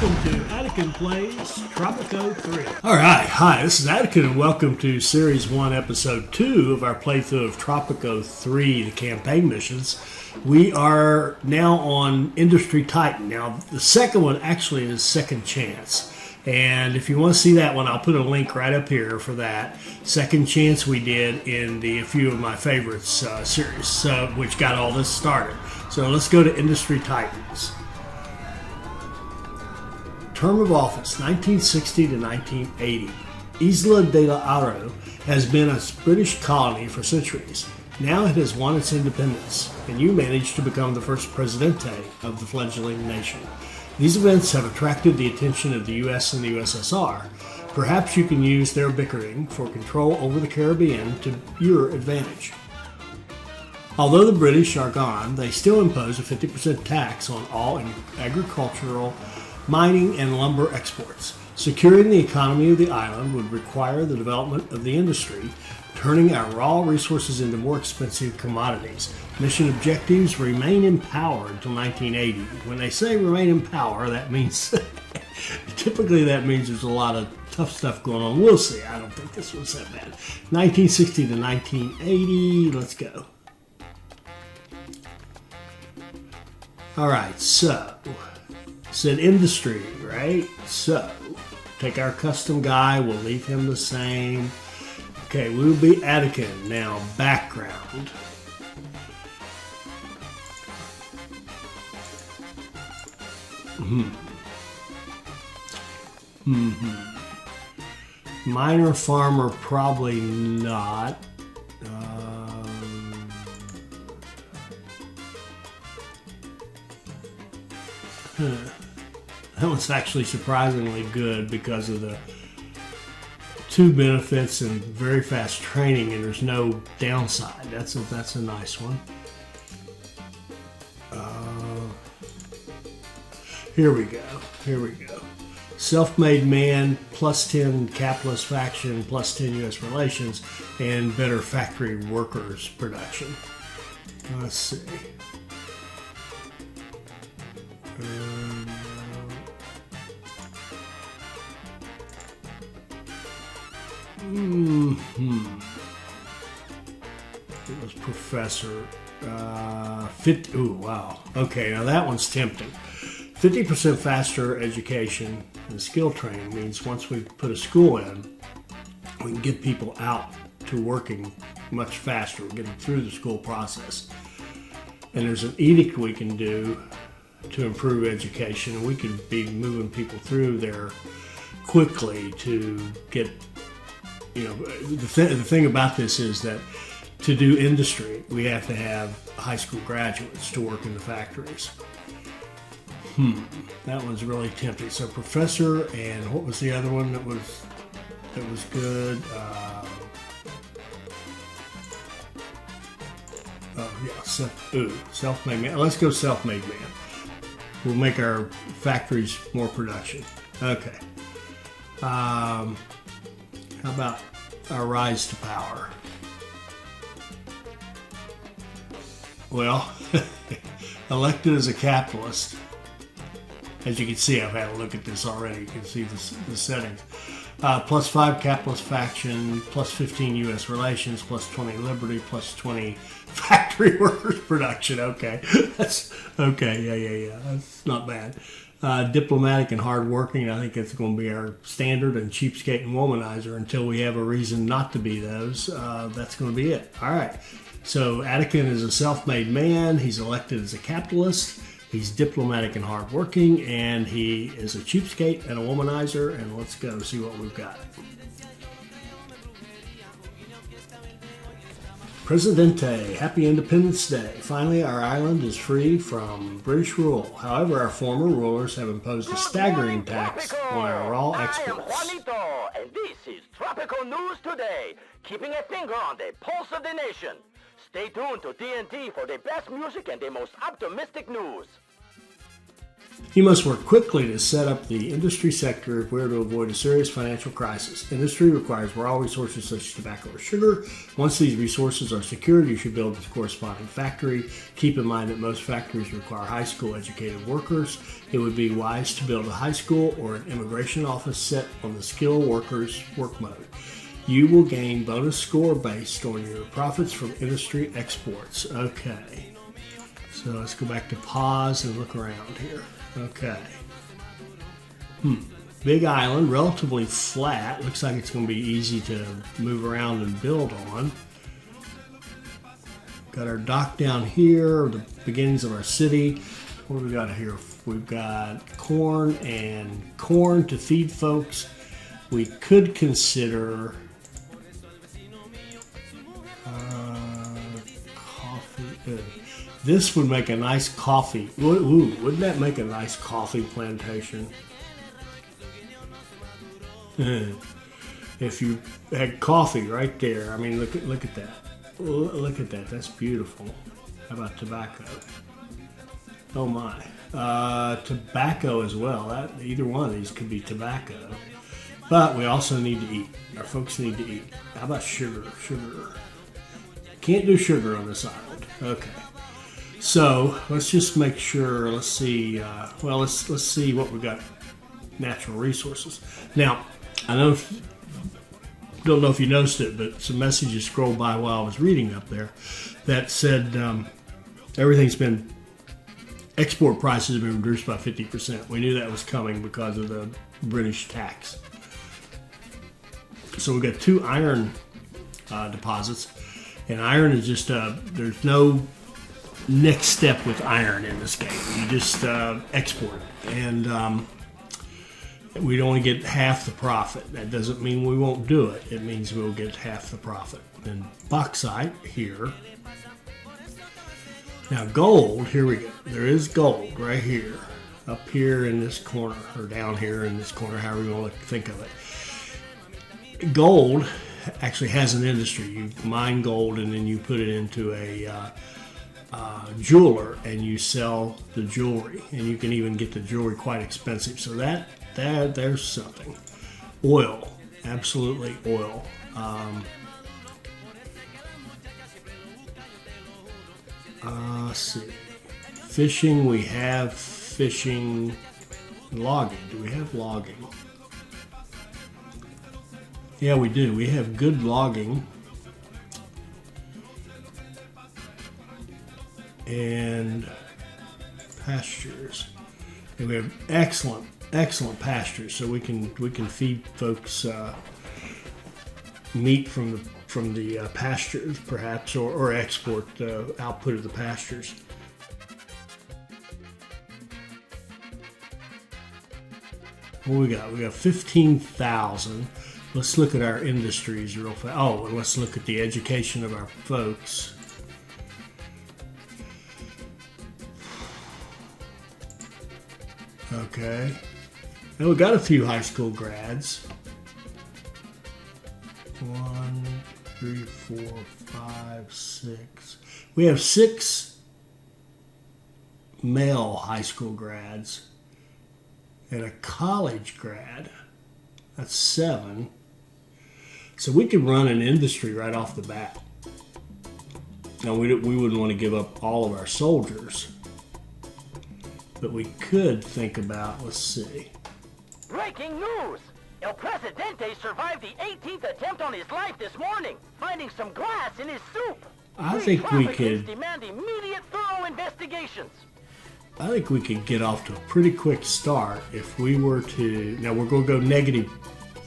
welcome to Attican Plays Tropico 3. Alright, hi, this is Attican and welcome to Series 1, Episode 2 of our playthrough of Tropico 3, the campaign missions. We are now on Industry Titan. Now, the second one actually is Second Chance. And if you want to see that one, I'll put a link right up here for that. Second Chance we did in a few of my favorites series, which got all this started. So let's go to Industry Titans. Term of office, 1960 to 1980. Isla de la Aro has been a British colony for centuries. Now it has won its independence, and you managed to become the first presidente of the fledgling nation. These events have attracted the attention of the U.S. and the USSR. Perhaps you can use their bickering for control over the Caribbean to your advantage. Although the British are gone, they still impose a 50% tax on all agricultural, mining, and lumber exports. Securing the economy of the island would require the development of the industry, turning our raw resources into more expensive commodities. Mission objectives: remain in power until 1980. When they say remain in power, that means typically that means there's a lot of tough stuff going on. We'll see. I don't think this one's that bad. 1960 to 1980. Let's go. All right, so said industry, right? So take our custom guy. We'll leave him the same. Okay, we'll be Attican. Now, background. Minor farmer, probably not. That was actually surprisingly good because of the two benefits and very fast training, and there's no downside. That's a nice one. Here we go. Self-made man, plus 10 capitalist faction, plus 10 U.S. relations, and better factory workers production. Let's see. It was professor. 50. Ooh, wow. Okay, now that one's tempting. 50% faster education and skill training means once we put a school in, we can get people out to working much faster. We'll get them through the school process. And there's an edict we can do to improve education, and we could be moving people through there quickly to get. The thing about this is that to do industry, we have to have high school graduates to work in the factories. That one's really tempting. So professor, and what was the other one that was good? Self-made man. Let's go self-made man. We'll make our factories more production. Okay. How about our rise to power? Well, elected as a capitalist. As you can see, I've had a look at this already. You can see the settings. Plus 5 capitalist faction, plus 15 U.S. relations, plus 20 liberty, plus 20 factory workers production. Okay, that's okay. Yeah. That's not bad. Diplomatic and hardworking. I think it's going to be our standard, and cheapskate and womanizer until we have a reason not to be those. That's going to be it. All right. So Attican is a self-made man. He's elected as a capitalist. He's diplomatic and hardworking, and he is a cheapskate and a womanizer. And let's go see what we've got. Presidente, happy Independence Day. Finally, our island is free from British rule. However, our former rulers have imposed a staggering tax on our raw exports. I am Juanito, and this is Tropico News Today, keeping a finger on the pulse of the nation. Stay tuned to TNT for the best music and the most optimistic news. You must work quickly to set up the industry sector if we are to avoid a serious financial crisis. Industry requires raw resources such as tobacco or sugar. Once these resources are secured, you should build a corresponding factory. Keep in mind that most factories require high school educated workers. It would be wise to build a high school or an immigration office set on the skilled workers work mode. You will gain bonus score based on your profits from industry exports. Okay. So let's go back to pause and look around here. Okay. Big island, relatively flat. Looks like it's going to be easy to move around and build on. Got our dock down here, the beginnings of our city. What do we got here? We've got corn to feed folks. We could consider coffee. This would make a nice coffee. Ooh, wouldn't that make a nice coffee plantation? If you had coffee right there, I mean, look at that. Look at that. That's beautiful. How about tobacco? Oh my. Tobacco as well. Either one of these could be tobacco. But we also need to eat. Our folks need to eat. How about sugar? Sugar. Can't do sugar on this island. Okay. So let's just make sure. Let's see. Let's see what we got. Natural resources. Now, I don't know if you noticed it, but some messages scrolled by while I was reading up there that said export prices have been reduced by 50%. We knew that was coming because of the British tax. So we got 2 iron deposits, and iron is just there's no next step with iron in this game. You just export it, and we'd only get half the profit. That doesn't mean we won't do it. It means we'll get half the profit. And bauxite here. Now gold, here we go. There is gold right here, up here in this corner, or down here in this corner, however you want to think of it. Gold actually has an industry. You mine gold and then you put it into a jeweler and you sell the jewelry, and you can even get the jewelry quite expensive. So there's something. Oil, absolutely oil. Let's see. Fishing, we have fishing. Logging, do we have logging? Yeah, we do. We have good logging. And pastures. And we have excellent pastures, so we can feed folks meat from the pastures, perhaps, or export the output of the pastures. What we got? We got 15,000. Let's look at our industries real fast. Oh, and let's look at the education of our folks. Okay. And we got a few high school grads. 1, 3, 4, 5, 6. We have 6 male high school grads and a college grad. That's 7. So we could run an industry right off the bat. Now we wouldn't want to give up all of our soldiers, but we could think about, let's see. Breaking news! El Presidente survived the 18th attempt on his life this morning, finding some glass in his soup. I think we could demand immediate, thorough investigations. I think we could get off to a pretty quick start if we were to. Now we're going to go negative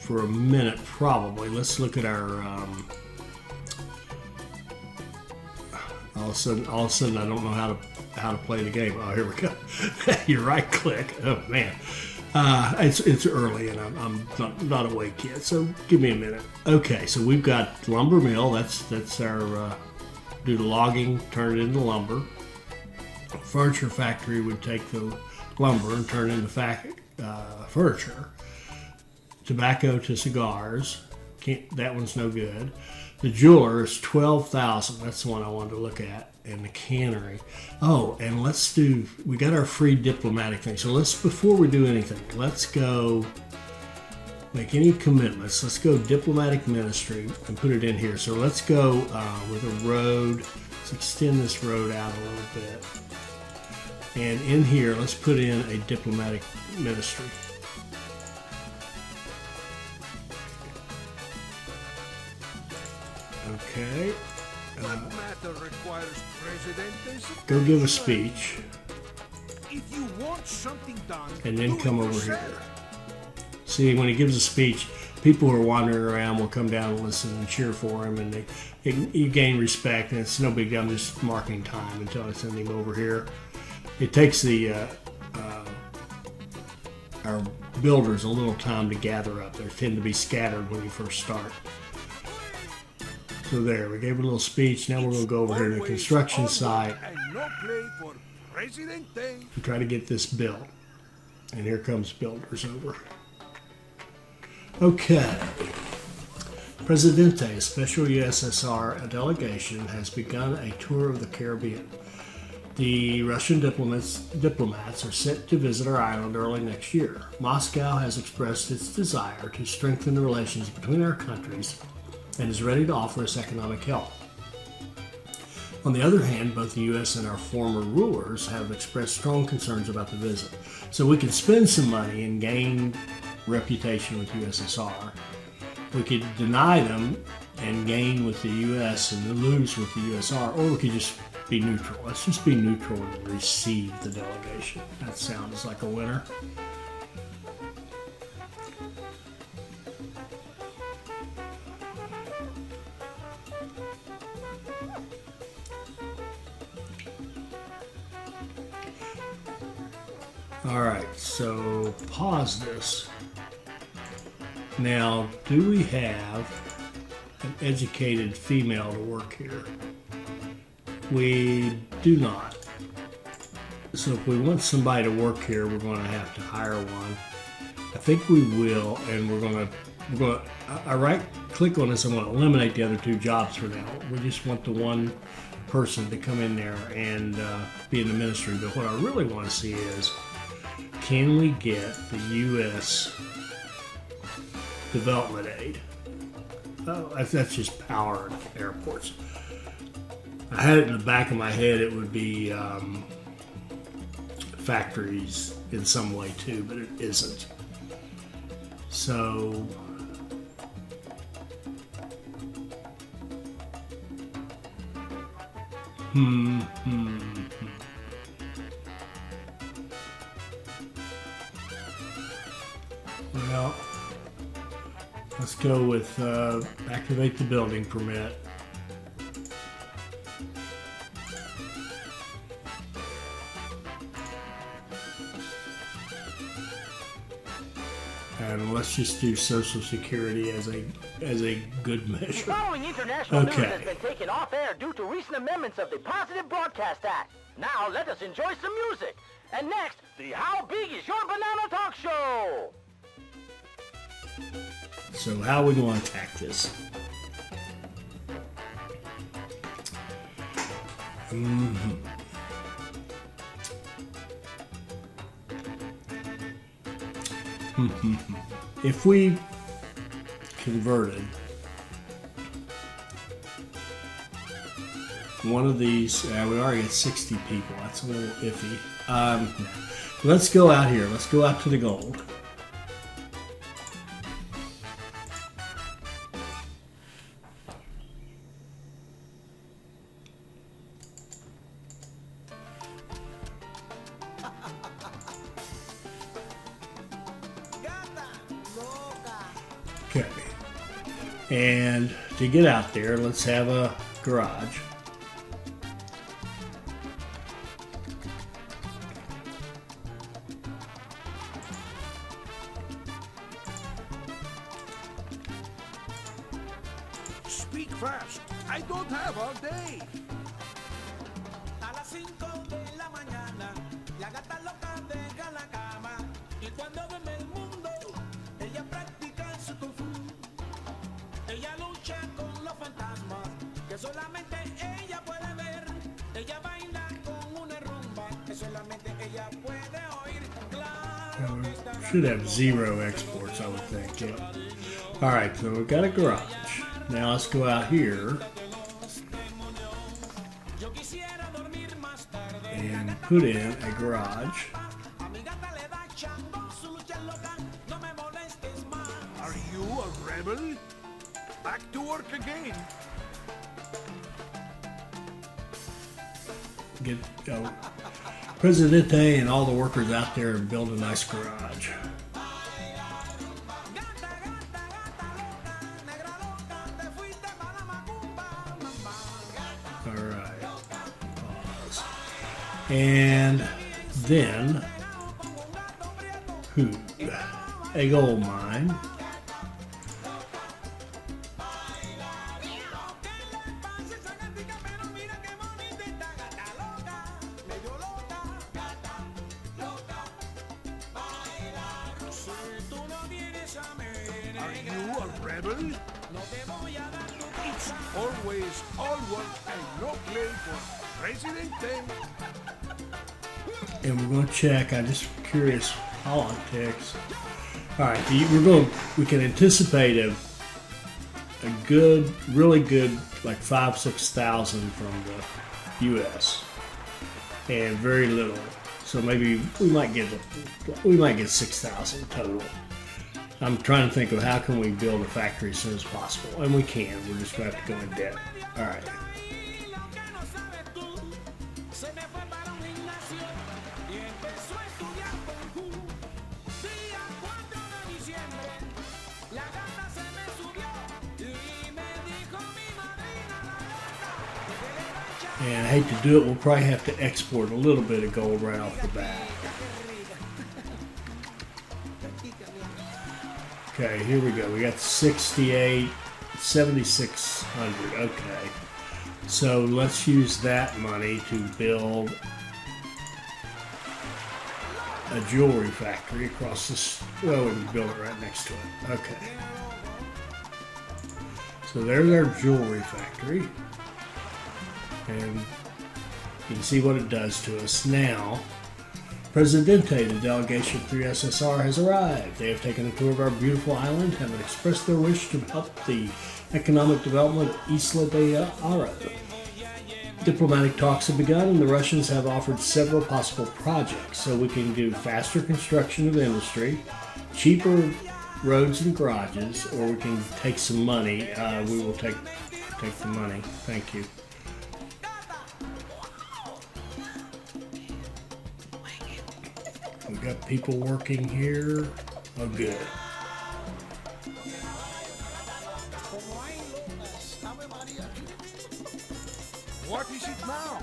for a minute, probably. Let's look at our. All of a sudden, I don't know how to play the game. Oh, here we go. You right click. Oh man. It's early and I'm not awake yet, so give me a minute. Okay, so we've got lumber mill. That's our do the logging, turn it into lumber. Furniture factory would take the lumber and turn it into furniture. Tobacco to cigars. That one's no good. The jeweler is 12,000. That's the one I wanted to look at. And the cannery. Oh, and we got our free diplomatic thing. So before we do anything, let's go make any commitments. Let's go diplomatic ministry and put it in here. So let's go with a road. Let's extend this road out a little bit. And in here, let's put in a diplomatic ministry. Okay. What matter requires presidents? Go give a speech. If you want something done, And then do come it over yourself. here. See, when he gives a speech, people who are wandering around will come down and listen and cheer for him, and you gain respect, and it's no big deal. I'm just marking time until I send him over here. It takes our builders a little time to gather up. They tend to be scattered when you first start. So there, we gave a little speech. Now we're going to go over here to the construction site And no play for Presidente. and try to get this built. And here comes builders over. Okay. Presidente, a special USSR delegation, has begun a tour of the Caribbean. The Russian diplomats are set to visit our island early next year. Moscow has expressed its desire to strengthen the relations between our countries and is ready to offer us economic help. On the other hand, both the U.S. and our former rulers have expressed strong concerns about the visit. So we could spend some money and gain reputation with USSR. We could deny them and gain with the U.S. and lose with the USSR, or we could just be neutral. Let's just be neutral and receive the delegation. That sounds like a winner. All right, so pause this. Now, do we have an educated female to work here? We do not. So if we want somebody to work here, we're going to have to hire one. I think we will, and we're going to. I right click on this. I'm going to eliminate the other two jobs for now. We just want the one person to come in there and be in the ministry. But what I really want to see is, can we get the U.S. development aid? Oh, that's just power in airports. I had it in the back of my head. It would be factories in some way too, but it isn't. So Well, let's go with activate the building permit. And let's just do Social Security as a good The measure. following international news Okay. has been taken off air due to recent amendments of the Positive Broadcast Act. Now let us enjoy some music. And next, the How Big Is Your Banana Talk Show. So how are we going to attack this? If we converted one of these, we already got 60 people. That's a little iffy. Let's go out here. Let's go out to the gold. Okay. And to get out there, let's have a garage. Speak fast. I don't have all day. A las 5 de la mañana, la gata loca deja la cama y cuando duerme el mundo, ella practica su kung fu. Ella lucha con los fantasmas. solamente ella puede ver. Ella baila con una rumba que solamente ella puede oír. Claro que está Should have 0 exports, I would think. Yeah. All right, so we've got a garage. Now let's go out here Yo quisiera dormir más tarde. and put in a garage. A mi gata le da chango, su lucha es loca. No me molestes más. Are you a rebel? Back to work again. Get Presidente and all the workers out there and build a nice garage. All right. Pause. And then, a gold mine. Are you a rebel? It's always all work and no play for Presidente. And we're going to check. I'm just curious politics. All right, we can anticipate a good, really good, like 5,000-6,000 from the U.S. and very little. So maybe we might get 6,000 total. I'm trying to think of how can we build a factory as soon as possible, and we can. We're just going to have to go in debt. All right. And I hate to do it, we'll probably have to export a little bit of gold right off the bat. Okay, here we go. We got 7,600. Okay. So let's use that money to build a jewelry factory across this. Well, we can build it right next to it. Okay. So there's our jewelry factory. And you can see what it does to us now. Presidente, the delegation through SSR, has arrived. They have taken a tour of our beautiful island and have expressed their wish to help the economic development of Isla de Aro. Diplomatic talks have begun, and the Russians have offered several possible projects, so we can do faster construction of industry, cheaper roads and garages, or we can take some money. We will take the money. Thank you. We've got people working here. Oh, good. What is it now?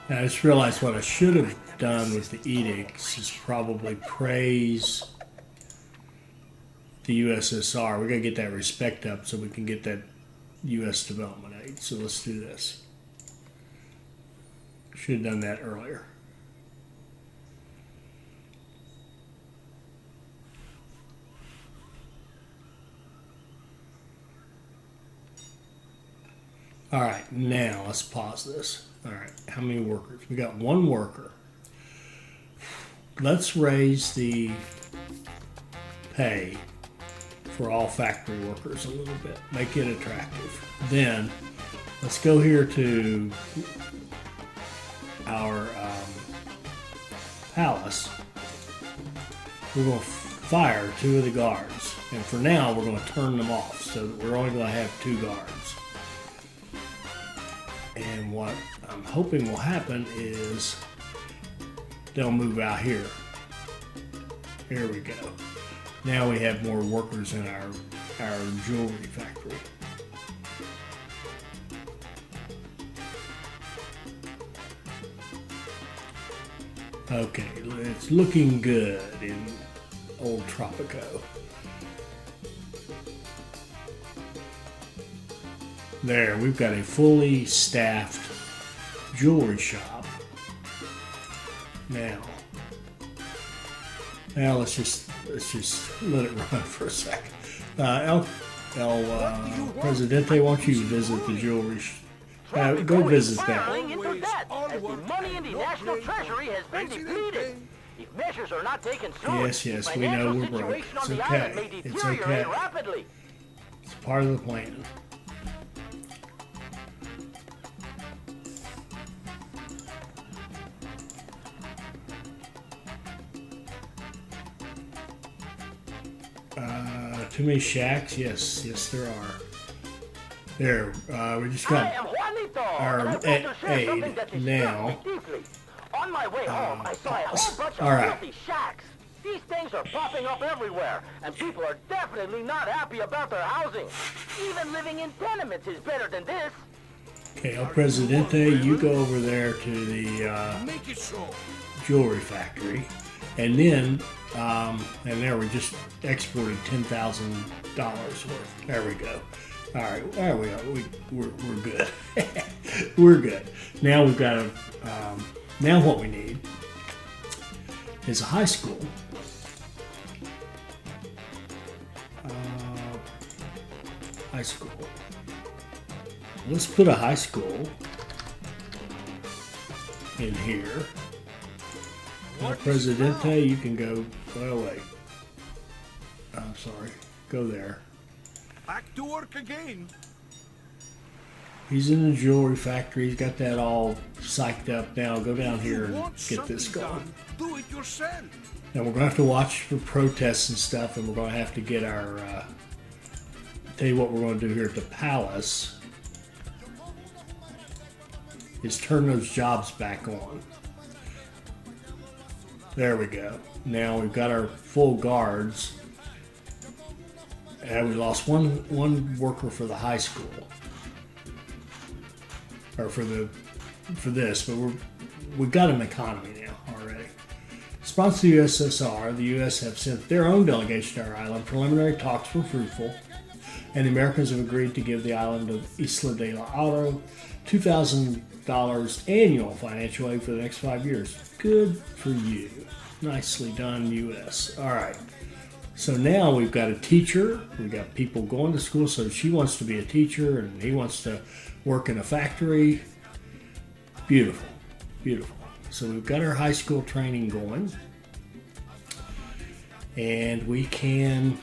Now, I just realized what I should have done with the edicts is probably praise the USSR. We're going to get that respect up so we can get that U.S. development aid. So let's do this. Should have done that earlier. All right, now let's pause this. All right, how many workers? We got one worker. Let's raise the pay for all factory workers a little bit. Make it attractive. Then let's go here to our palace. We're going to fire 2 of the guards. And for now, we're going to turn them off so that we're only going to have 2 guards. And what I'm hoping will happen is they'll move out here. Here we go. Now we have more workers in our jewelry factory. Okay, it's looking good in old Tropico. There, we've got a fully staffed jewelry shop. Now let's just let it run for a second. El Presidente, why don't you visit the jewelry go visit that. Spiraling into debt as the money in the national treasury has been depleted. If measures are not taken soon, Yes, we know we're broke. It's okay. It's okay. Rapidly. It's part of the plan. Too many shacks? Yes, there are. There, we just got our aid now. On my way home, I saw a whole bunch of filthy shacks. These things are popping up everywhere, and people are definitely not happy about their housing. Even living in tenements is better than this. Okay, El Presidente, you go over there to the jewelry factory, and then, and there we just exported $10,000 worth. There we go. All right, there we are. We're good. We're good. Now we've got now what we need is a high school. High school. Let's put a high school in here. El Presidente, you can go. Well, wait. I'm sorry. Go there. Back to work again. He's in the jewelry factory. He's got that all psyched up now. Go down here and get this going. Do it yourself. Now we're going to have to watch for protests and stuff, and we're going to have to get our. Tell you what we're going to do here at the palace is turn those jobs back on. There we go. Now we've got our full guards. And we lost one worker for the high school, or for this, but we've got an economy now already. Sponsored the USSR, the U.S. have sent their own delegation to our island. Preliminary talks were fruitful, and the Americans have agreed to give the island of Isla de la Aro $2,000 annual financial aid for the next 5 years. Good for you. Nicely done, U.S. All right. So now we've got a teacher, we've got people going to school, so she wants to be a teacher and he wants to work in a factory. Beautiful, beautiful. So we've got our high school training going, and we can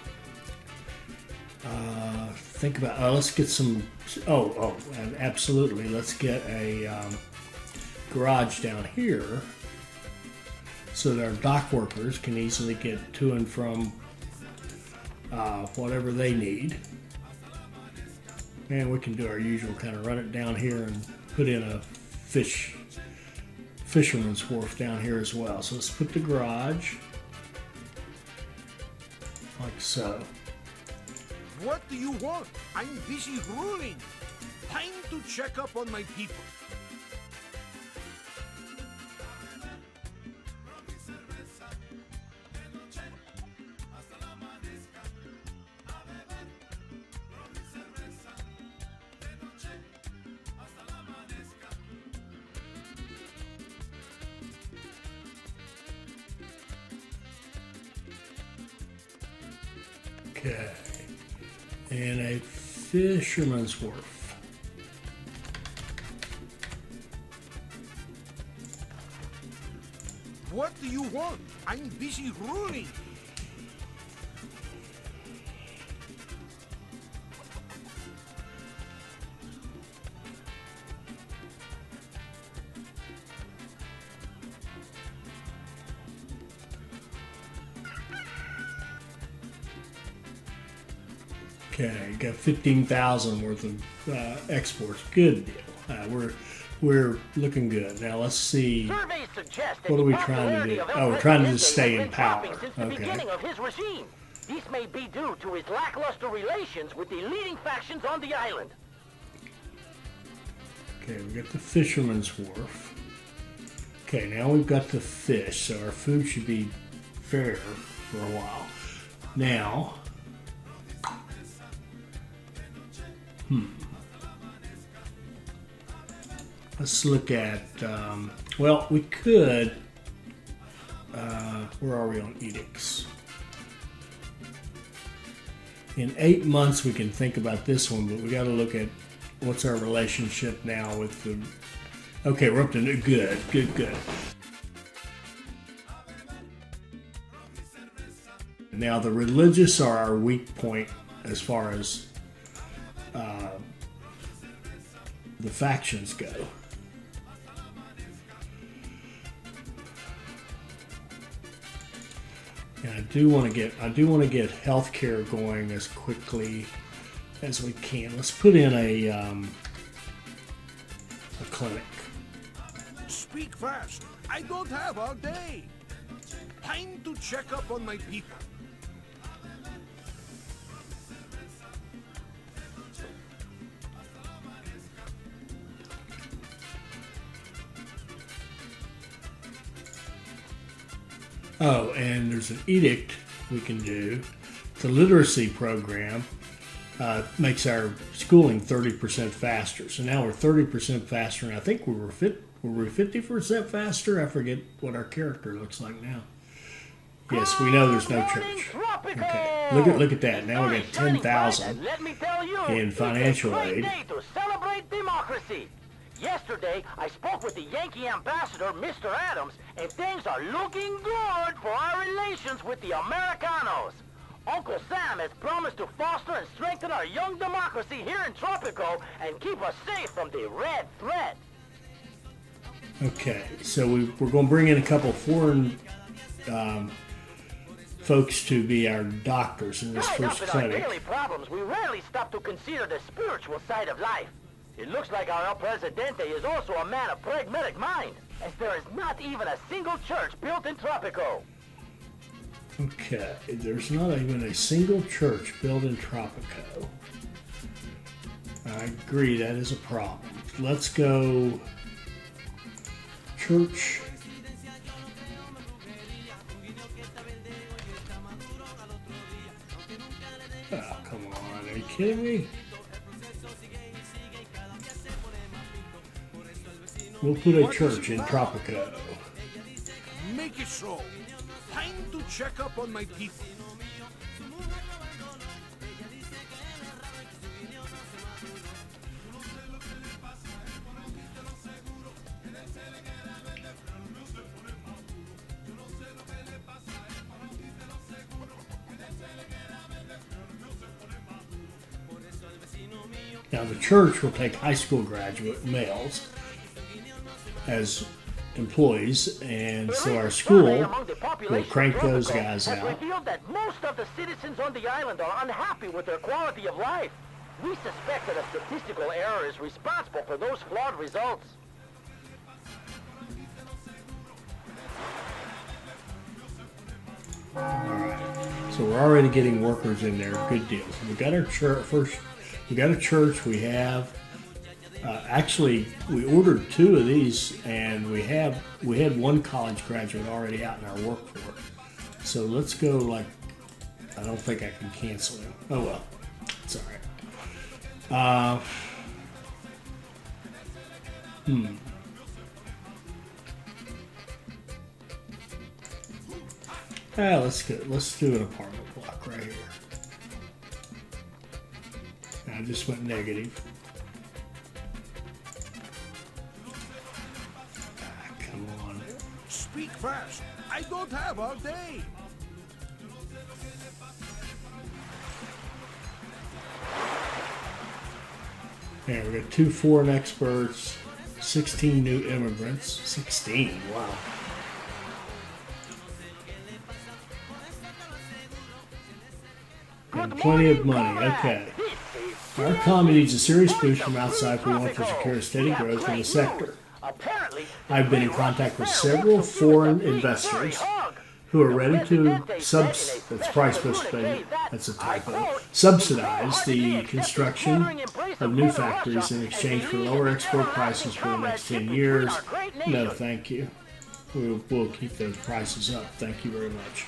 think about, let's get some, and absolutely, let's get a garage down here so that our dock workers can easily get to and from whatever they need. And we can do our usual kind of run it down here and put in a fisherman's wharf down here as well. So let's put the garage like so. What do you want? I'm busy ruling. Time to check up on my people. Okay. And a fisherman's wharf. What do you want? I'm busy ruling. Okay, got 15,000 worth of exports. Good deal. We're looking good. Now let's see. What are we trying to do? Oh, we're trying to just stay in power. Okay. This may be due to his lackluster relations with the leading factions on the island. Okay, we got the fisherman's wharf. Okay, now we've got the fish, so our food should be fair for a while. Now, let's look at, well, we could, where are we on edicts? In 8 months, we can think about this one, but we got to look at what's our relationship now with the, okay, we're up to good. Now, the religious are our weak point as far as the factions go. And I do want to get healthcare going as quickly as we can. Let's put in a clinic. Speak fast. I don't have all day. Time to check up on my people. Oh, and there's an edict we can do. The literacy program makes our schooling 30% faster. So now we're 30% faster, and I think were we 50% faster? I forget what our character looks like now. Yes, we know there's no church. Okay, look at that. Now we got 10,000 in financial aid. To celebrate democracy. Yesterday, I spoke with the Yankee ambassador, Mr. Adams, and things are looking good for our relations with the Americanos. Uncle Sam has promised to foster and strengthen our young democracy here in Tropico and keep us safe from the red threat. Okay, so we're going to bring in a couple foreign folks to be our doctors in this first clinic. Our daily problems, we rarely stop to consider the spiritual side of life. It looks like our El Presidente is also a man of pragmatic mind, as there is not even a single church built in Tropico. Okay, there's not even a single church built in Tropico. I agree, that is a problem. Let's go church. Oh, come on, are you kidding me? We'll put a church in Tropico. Make it so. Time to check up on my people. Now the church will take high school graduate males as employees, and so our school will crank those guys out. Revealed that most of the citizens on the island are unhappy with their quality of life. We suspect that a statistical error is responsible for those flawed results. Alright, so we're already getting workers in there. Good deal. So we got our church first. We got a church. We have actually we ordered 2 of these, and we had one college graduate already out in our workforce. So let's go. Like, I don't think I can cancel him. Oh well, it's all right. Let's do an apartment block right here. I just went negative. Come on. Speak fast. I don't have all day. There, we got 2 foreign experts, 16 new immigrants. 16, wow. And plenty of money, okay. Our economy needs a serious boost from outside if we want to secure steady growth in the sector. I've been in contact with several foreign investors who are ready to subsidize the construction of new factories in exchange for lower export prices for the next 10 years. No, thank you. we'll keep those prices up. Thank you very much.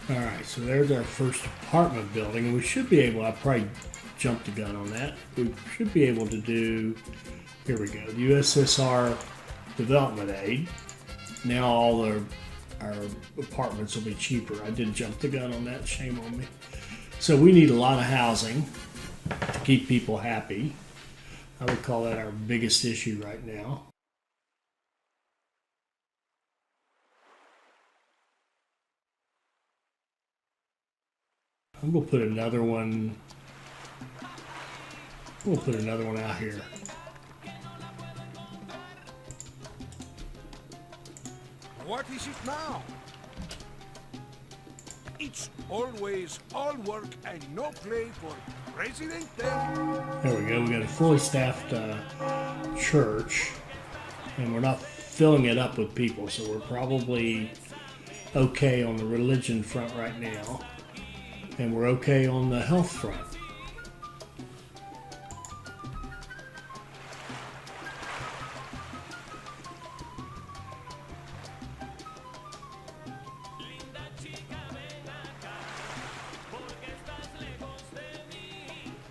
All right, so there's our first apartment building, and we should be able, I probably jumped the gun on that. We should be able to do, here we go, the USSR Development Aid. Now all our apartments will be cheaper. I did jump the gun on that, shame on me. So we need a lot of housing to keep people happy. I would call that our biggest issue right now. I'm gonna put another one. We'll put another one out here. What is it now? It's always all work and no play for Presidente. There we go. We got a fully staffed church, and we're not filling it up with people, so we're probably okay on the religion front right now. And we're okay on the health front.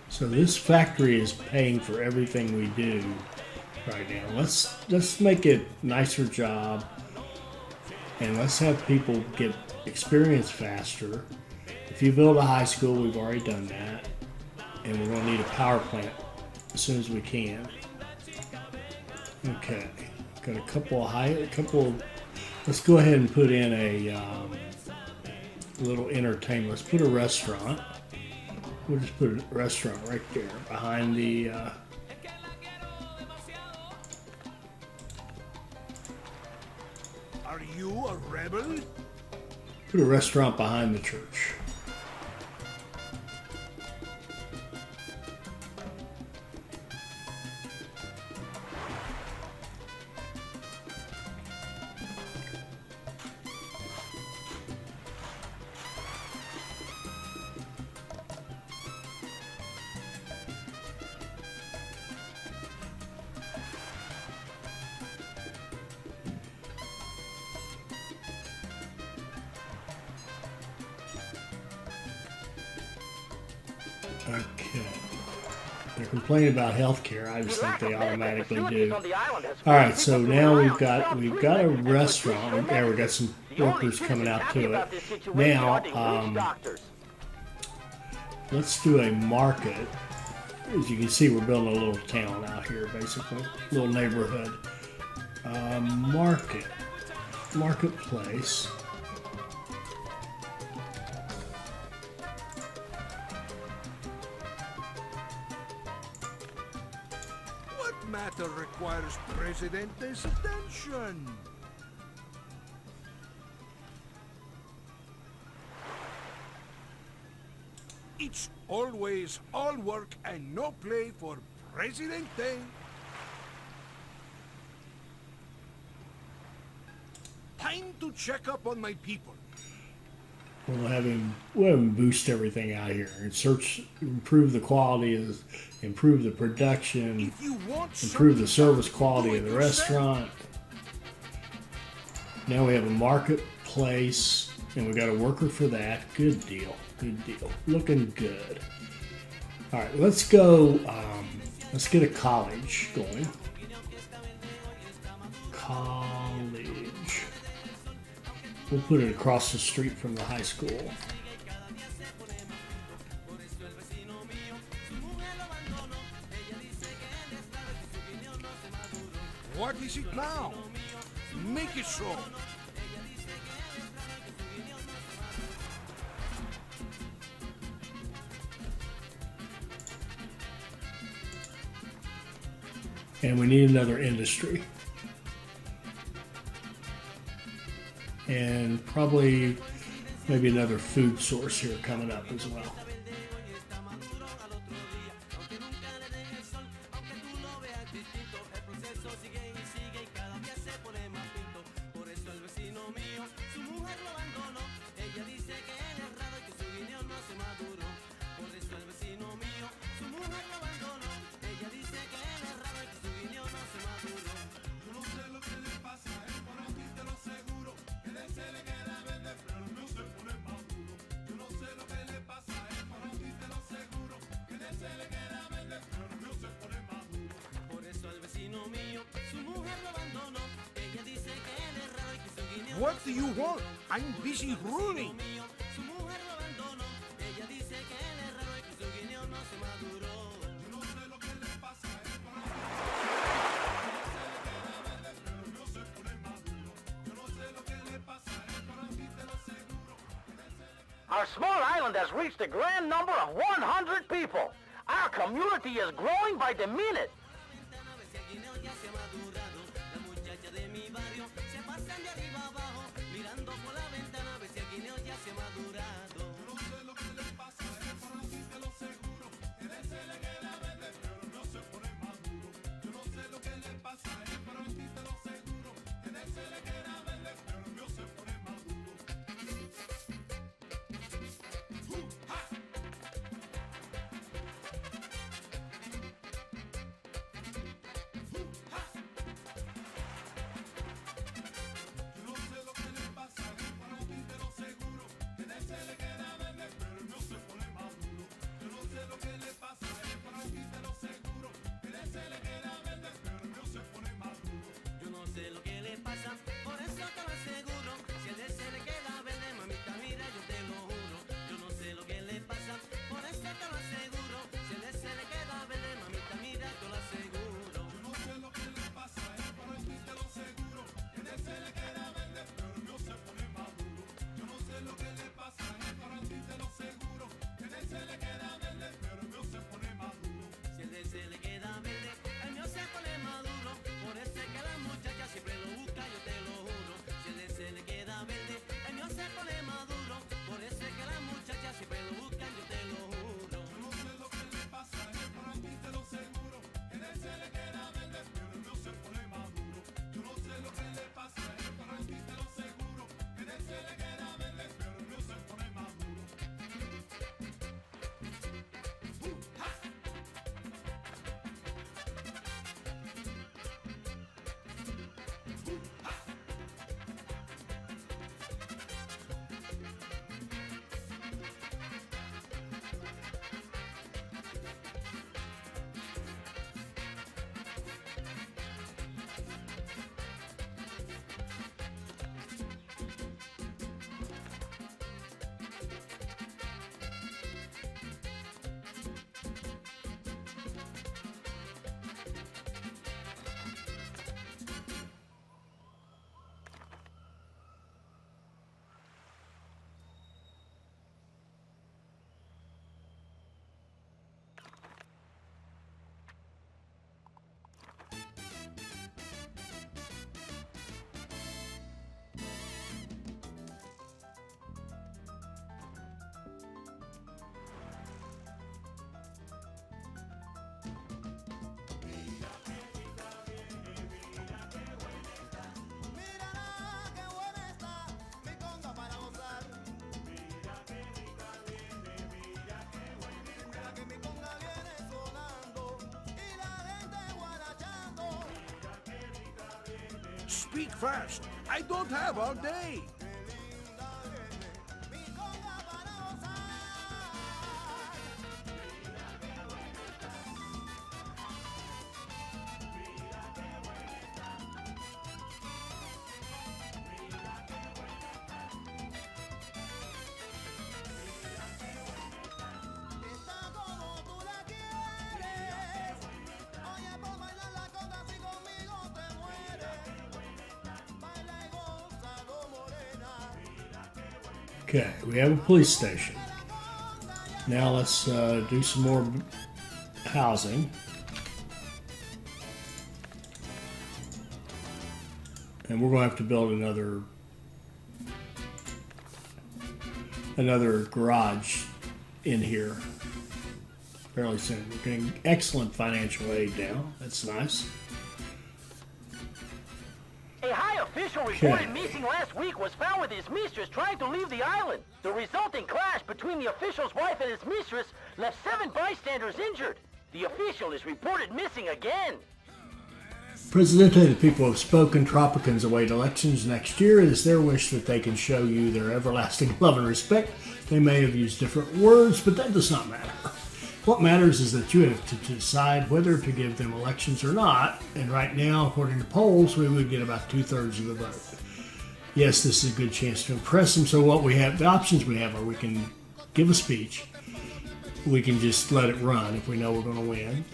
So this factory is paying for everything we do right now. Let's make it a nicer job, and let's have people get experience faster. If you build a high school, we've already done that, and we're going to need a power plant as soon as we can. Okay, got a couple. Let's go ahead and put in a little entertainment. Let's put a restaurant. We'll just put a restaurant right there behind the. Are you a rebel? Put a restaurant behind the church. Okay. They're complaining about health care. I just think they automatically do. All right, so now we've got a restaurant. There, we got some workers coming out to it. Now, let's do a market. As you can see, we're building a little town out here, basically, a little neighborhood. Marketplace. Matter requires Presidente's attention. It's always all work and no play for Presidente. Time to check up on my people. We'll have him boost everything out here and improve the quality, improve the production, improve the service quality of the restaurant. Now we have a marketplace, and we got a worker for that. Good deal, looking good. All right, let's go. Let's get a college going. College. We'll put it across the street from the high school. What is it now? Make it so. And we need another industry. and probably maybe another food source here coming up as well. What do you want? I'm busy ruling. Our small island has reached a grand number of 100 people. Our community is growing by the minute. Speak fast. I don't have all day. Okay, we have a police station. Now let's do some more housing. And we're going to have to build another another garage in here fairly soon. We're getting excellent financial aid now. That's nice. A high official reported missing last week was found with his mistress trying to leave the island. The resulting clash between the official's wife and his mistress left 7 bystanders injured. The official is reported missing again. Presidente, the people have spoken. Tropicans await elections next year. It is their wish that they can show you their everlasting love and respect. They may have used different words, but that does not matter. What matters is that you have to decide whether to give them elections or not. And right now, according to polls, we would get about 2/3 of the vote. Yes, this is a good chance to impress them. So what we have, the options we have are we can give a speech. We can just let it run if we know we're going to win.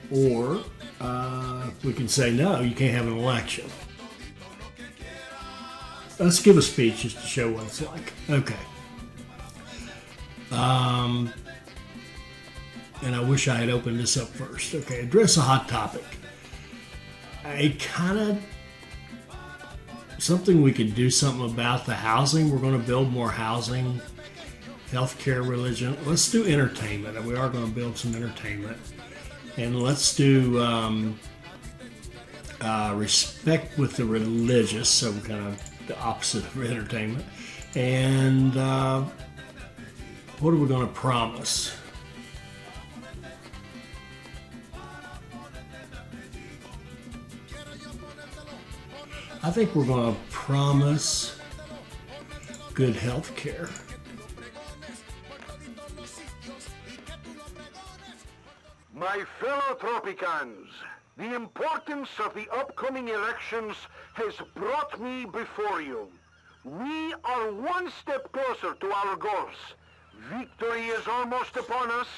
Or we can say, no, you can't have an election. Let's give a speech just to show what it's like. Okay. And I wish I had opened this up first. Okay, address a hot topic. Something we could do something about the housing. We're going to build more housing, healthcare, religion. Let's do entertainment. And we are going to build some entertainment. And let's do respect with the religious, so kind of the opposite of entertainment. And what are we going to promise? I think we're going to promise good health care. My fellow Tropicans, the importance of the upcoming elections has brought me before you. We are one step closer to our goals. Victory is almost upon us,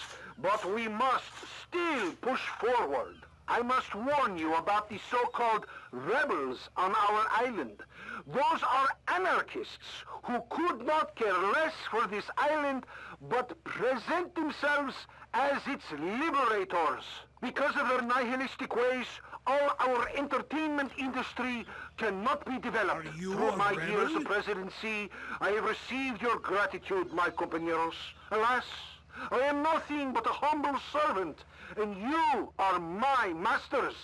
but we must still push forward. I must warn you about the so-called rebels on our island. Those are anarchists who could not care less for this island, but present themselves as its liberators. Because of their nihilistic ways, all our entertainment industry cannot be developed. Are you Through a my rebel? years of presidency, I have received your gratitude, my compañeros. Alas, I am nothing but a humble servant, and you are my masters,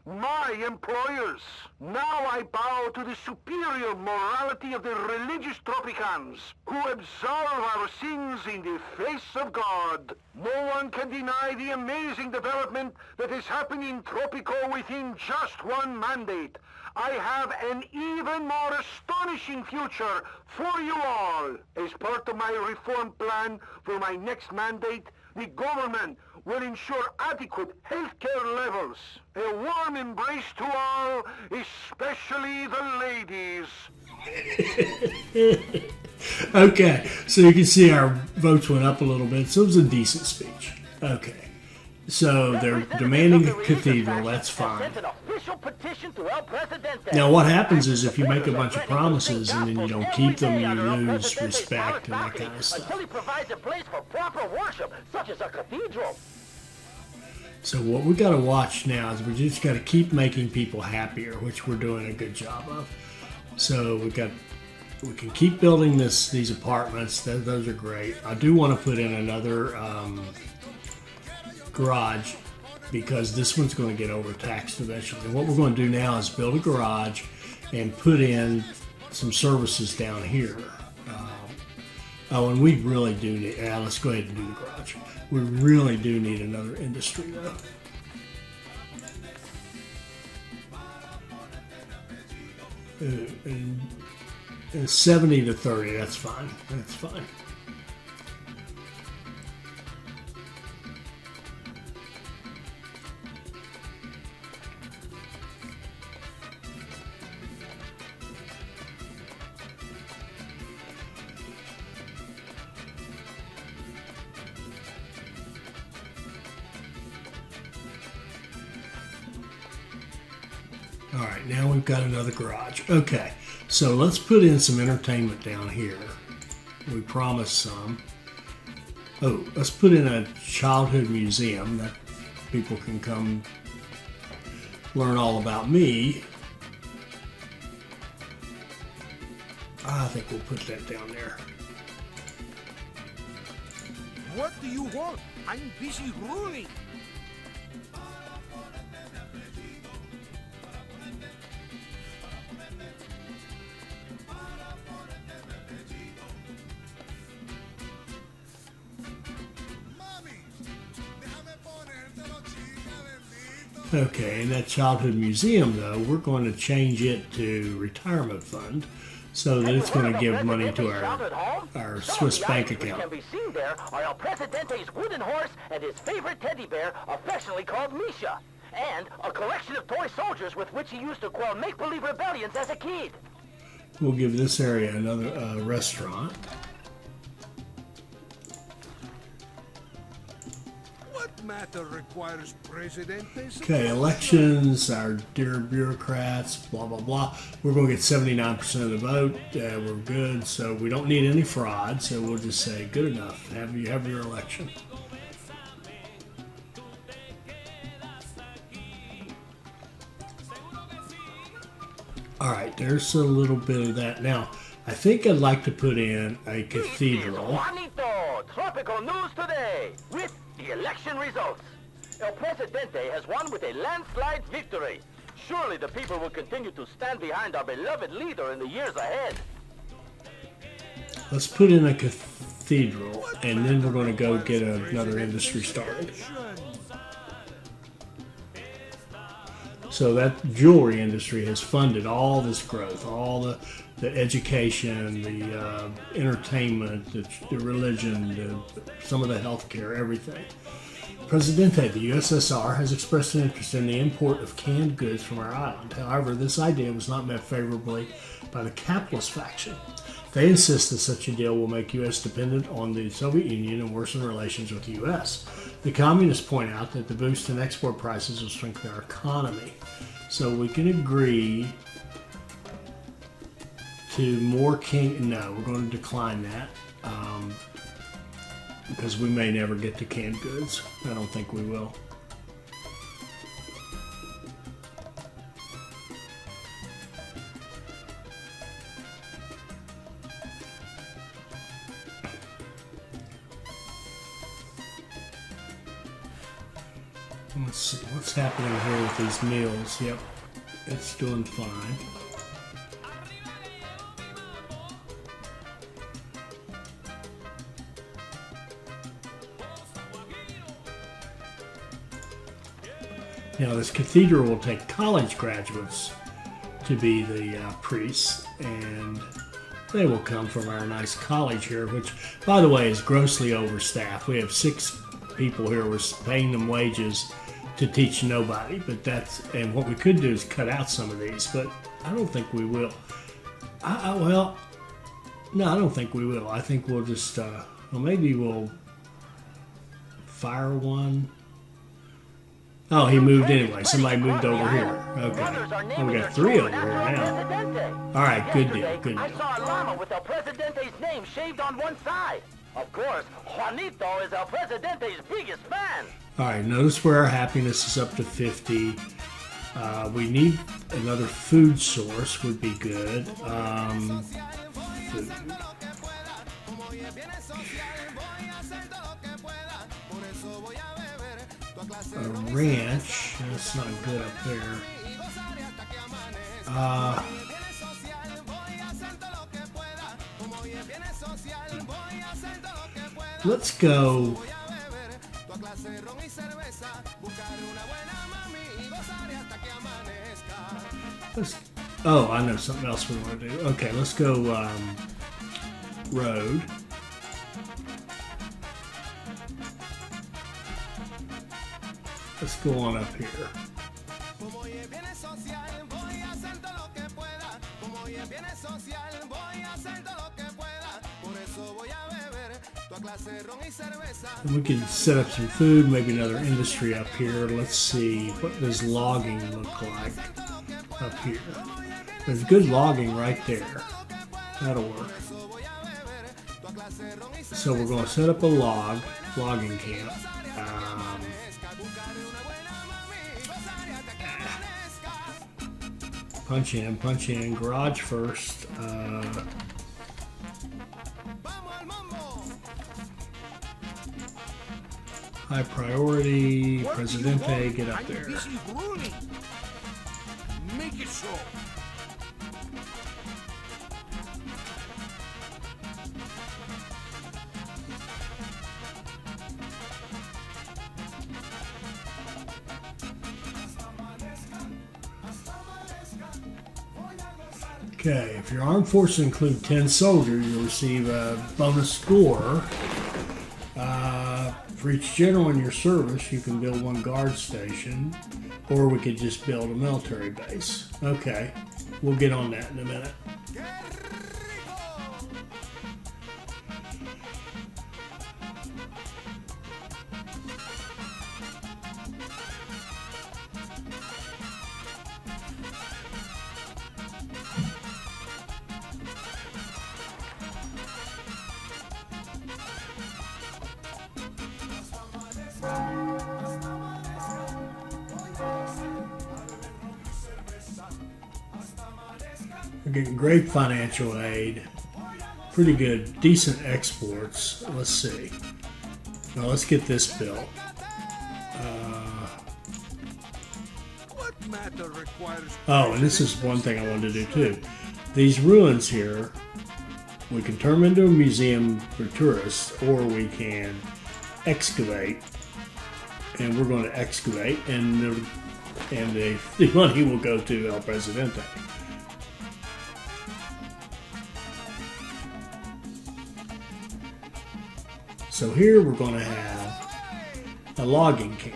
my employers. Now I bow to the superior morality of the religious Tropicans, who absolve our sins in the face of God. No one can deny the amazing development that is happening in Tropico within just one mandate. I have an even more astonishing future for you all. As part of my reform plan for my next mandate, the government will ensure adequate health care levels. A warm embrace to all, especially the ladies. Okay, so you can see our votes went up a little bit, so it was a decent speech. Okay, so they're demanding a cathedral, that's fine. Now what happens is if you make a bunch of promises and then you don't keep them, you lose respect and that kind of stuff. Until he provides a place for proper worship, such as a cathedral. So what we got to watch now is we just got to keep making people happier, which we're doing a good job of. So we can keep building these apartments. Those are great. I do want to put in another garage because this one's going to get overtaxed eventually. And what we're going to do now is build a garage and put in some services down here. And we really do need. Let's go ahead and do the garage. We really do need another industry though. And 70 to 30, that's fine. That's fine. All right, now we've got another garage. Okay, so let's put in some entertainment down here. We promised some. Oh, let's put in a childhood museum that people can come learn all about me. I think we'll put that down there. What do you want? I'm busy ruling. Okay, in that childhood museum, though, we're going to change it to retirement fund so that it's going to give money to our Swiss bank account. Can be seen there are El Presidente's wooden horse and his favorite teddy bear, affectionately called Misha, and a collection of toy soldiers with which he used to quell make-believe rebellions as a kid. We'll give this area another restaurant. Matter requires presidentes. Okay, elections, our dear bureaucrats, blah, blah, blah. We're going to get 79% of the vote. We're good, so we don't need any fraud, so we'll just say, good enough. Have your election. All right, there's a little bit of that. Now, I think I'd like to put in a cathedral. Juanito, Tropico news today with the election results. El Presidente has won with a landslide victory. Surely the people will continue to stand behind our beloved leader in the years ahead. Let's put in a cathedral, and then we're going to go get another industry started. So that jewelry industry has funded all this growth, all the education, the entertainment, the religion, some of the healthcare, everything. Presidente, the USSR, has expressed an interest in the import of canned goods from our island. However, this idea was not met favorably by the capitalist faction. They insist that such a deal will make U.S. dependent on the Soviet Union and worsen relations with the U.S. The communists point out that the boost in export prices will strengthen our economy. So we can agree to more no, we're going to decline that because we may never get to canned goods. I don't think we will. Let's see what's happening here with these meals. Yep, it's doing fine. Now, this cathedral will take college graduates to be the priests, and they will come from our nice college here, which, by the way, is grossly overstaffed. We have 6 people here. We're paying them wages to teach nobody, and what we could do is cut out some of these, but I don't think we will. No, I don't think we will. I think we'll just, maybe we'll fire one. Oh, he moved anyway. Somebody moved over here. Okay. We got 3 over here now. All right, good deal, good I deal. saw a llama with El Presidente's name shaved on one side. Of course, Juanito is El Presidente's biggest fan. All right, notice where our happiness is up to 50. We need another food source would be good. Food. A ranch, that's not good up there. Let's go. Oh, I know something else we want to do. Okay, let's go road. Let's go on up here. And we can set up some food, maybe another industry up here. Let's see, what does logging look like up here? There's good logging right there. That'll work. So we're going to set up a logging camp. Punch in, garage first. High priority, Presidente, get up there. Make it so. Okay, if your armed forces include 10 soldiers, you'll receive a bonus score. For each general in your service, you can build one guard station, or we could just build a military base. Okay, we'll get on that in a minute. We're getting great financial aid, pretty good, decent exports. Let's see. Now let's get this built. Oh, and this is one thing I wanted to do too. These ruins here, we can turn them into a museum for tourists, or we can excavate. And we're going to excavate, and the money will go to El Presidente. So here we're going to have a logging camp.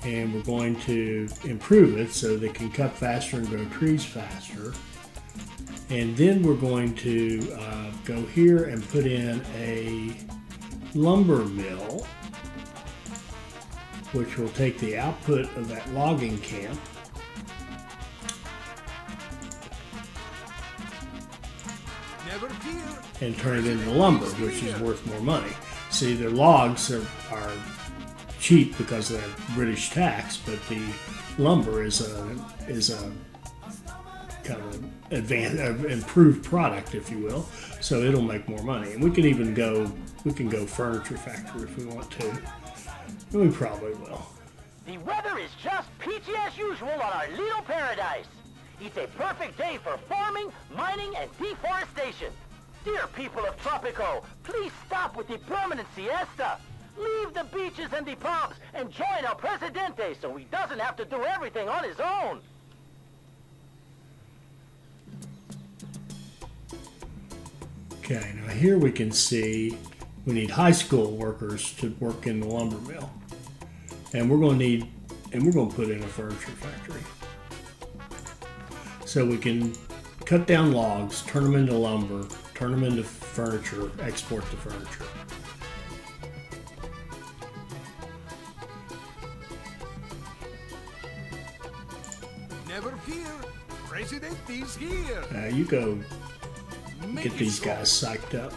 And we're going to improve it so they can cut faster and grow trees faster. And then we're going to go here and put in a lumber mill, which will take the output of that logging camp and turn it into lumber, which is worth more money. See, the logs are cheap because of the British tax, but the lumber is a kind of improved product, if you will. So it'll make more money, and we can go furniture factory if we want to. We probably will. The weather is just peachy as usual on our little paradise. It's a perfect day for farming, mining, and deforestation. Dear people of Tropico, please stop with the permanent siesta. Leave the beaches and the pubs and join El Presidente so he doesn't have to do everything on his own. Okay, now here we can see we need high school workers to work in the lumber mill. And we're going to put in a furniture factory. So we can cut down logs, turn them into lumber, turn them into furniture, export the furniture. Never fear, President is here. Now you go get these guys psyched up.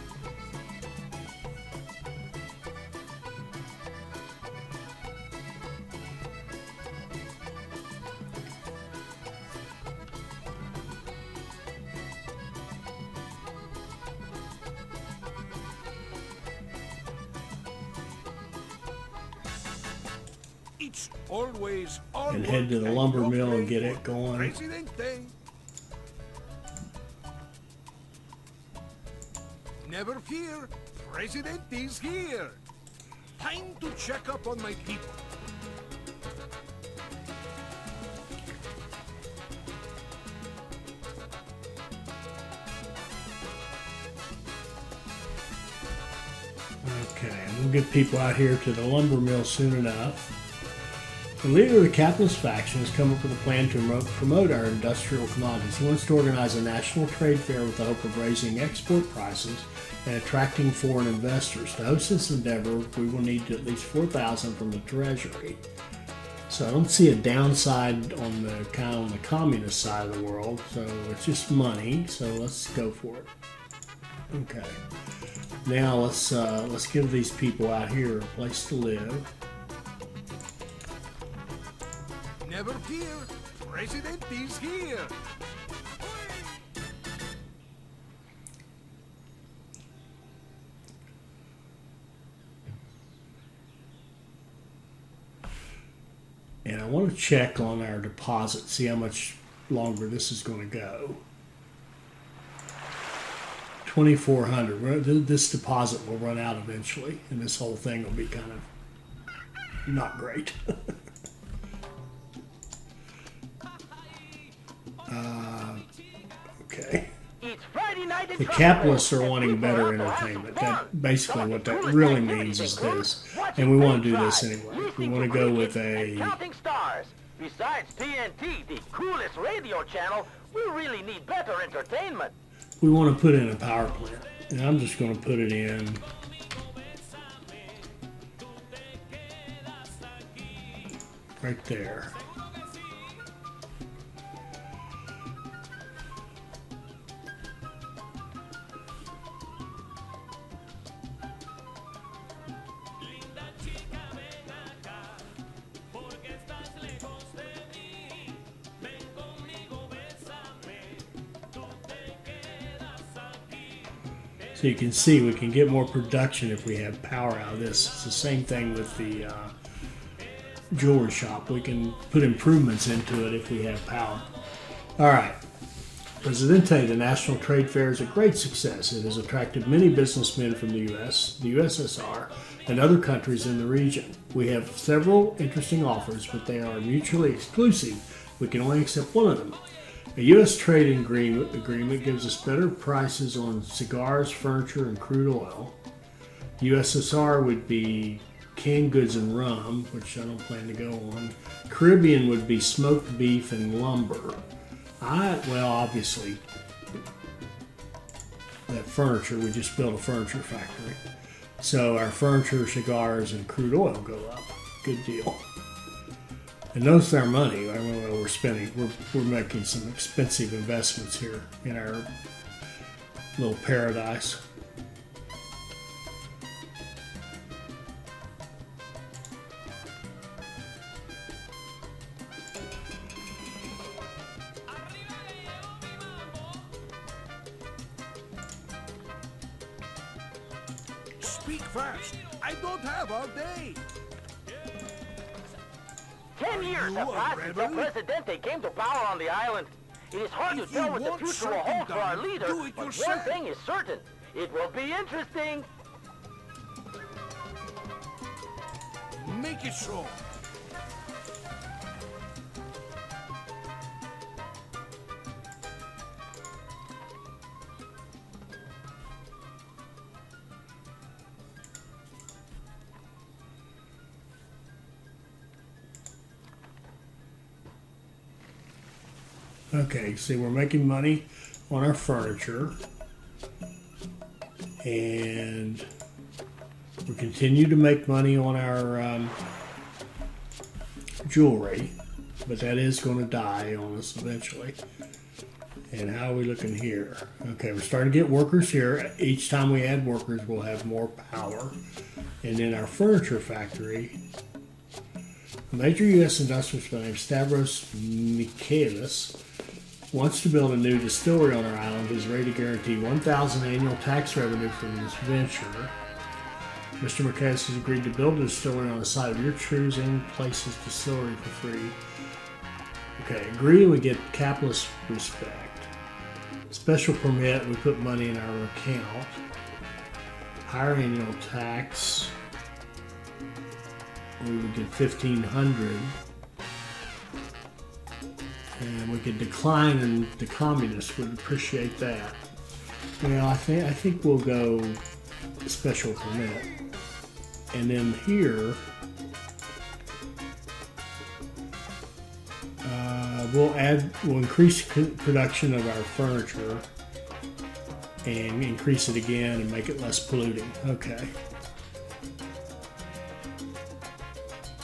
It's always And head to the lumber mill and get it going. Presidente. Never fear, President is here. Time to check up on my people. Okay, we'll get people out here to the lumber mill soon enough. The leader of the capitalist faction has come up with a plan to promote our industrial commodities. He wants to organize a national trade fair with the hope of raising export prices and attracting foreign investors. To host this endeavor, we will need at least $4,000 from the Treasury. So I don't see a downside on the communist side of the world. So it's just money. So let's go for it. Okay. Now let's give these people out here a place to live. Never fear, President is here. I want to check on our deposit, see how much longer this is going to go. 2,400. This deposit will run out eventually, and this whole thing will be kind of not great. Okay. The capitalists are wanting better entertainment. That basically what that really means is this, and we want to do this anyway. We want to go with a. Counting stars. Besides TNT, the coolest radio channel, we really need better entertainment. We want to put in a power plant, and I'm just going to put it in right there. So you can see we can get more production if we have power out of this. It's the same thing with the jewelry shop. We can put improvements into it if we have power. All right. Presidente, the National Trade Fair, is a great success. It has attracted many businessmen from the U.S., the USSR, and other countries in the region. We have several interesting offers, but they are mutually exclusive. We can only accept one of them. A U.S. trade agreement gives us better prices on cigars, furniture, and crude oil. USSR would be canned goods and rum, which I don't plan to go on. Caribbean would be smoked beef and lumber. Well, obviously, that furniture, we just built a furniture factory. So our furniture, cigars, and crude oil go up. Good deal. And notice our money, we're spending, we're making some expensive investments here in our little paradise. Speak fast. I don't have all day. 10 years have passed since the Presidente came to power on the island. It is hard to tell what the future will hold for our leader, but one thing is certain. It will be interesting. Make it so. Okay, see, we're making money on our furniture, and we continue to make money on our jewelry, but that is going to die on us eventually. And how are we looking here? Okay, we're starting to get workers here. Each time we add workers, we'll have more power. And in our furniture factory, a major U.S. industrialist named Stavros Michaelis wants to build a new distillery on our island. He's ready to guarantee $1,000 annual tax revenue from this venture. Mr. Michaelis has agreed to build a distillery on the site of your choosing place's distillery for free. Okay, agree and we get capitalist respect. Special permit, we put money in our account. Higher annual tax, we would get $1,500. And we could decline, and the communists would appreciate that. Well, I think we'll go special permit. And then here, we'll increase production of our furniture and increase it again and make it less polluting. Okay.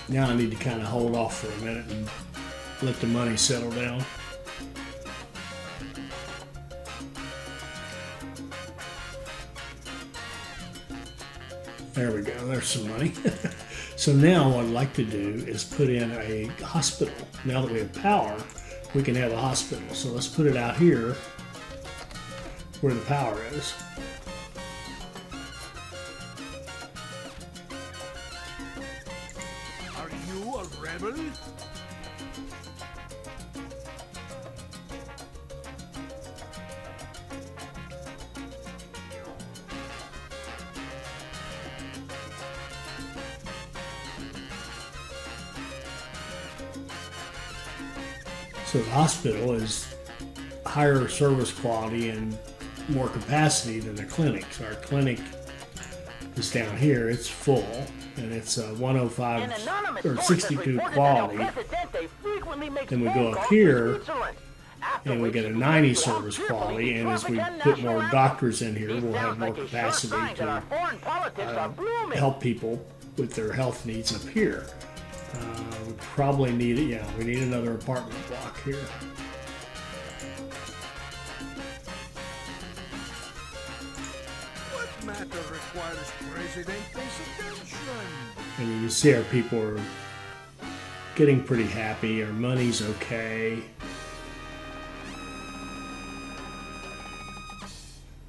Now I need to kind of hold off for a minute and let the money settle down. There we go, there's some money. So now what I'd like to do is put in a hospital. Now that we have power, we can have a hospital. So let's put it out here where the power is. Are you a rebel? So the hospital is higher service quality and more capacity than the clinics. Our clinic is down here, it's full, and it's 105 or 62 quality. Then we go up here and we get a 90 service quality, and as we put more doctors in here, we'll have more capacity to help people with their health needs up here. We probably need it, yeah, we need another apartment block here. What matter requires Presidente's attention? And you see our people are getting pretty happy, our money's okay.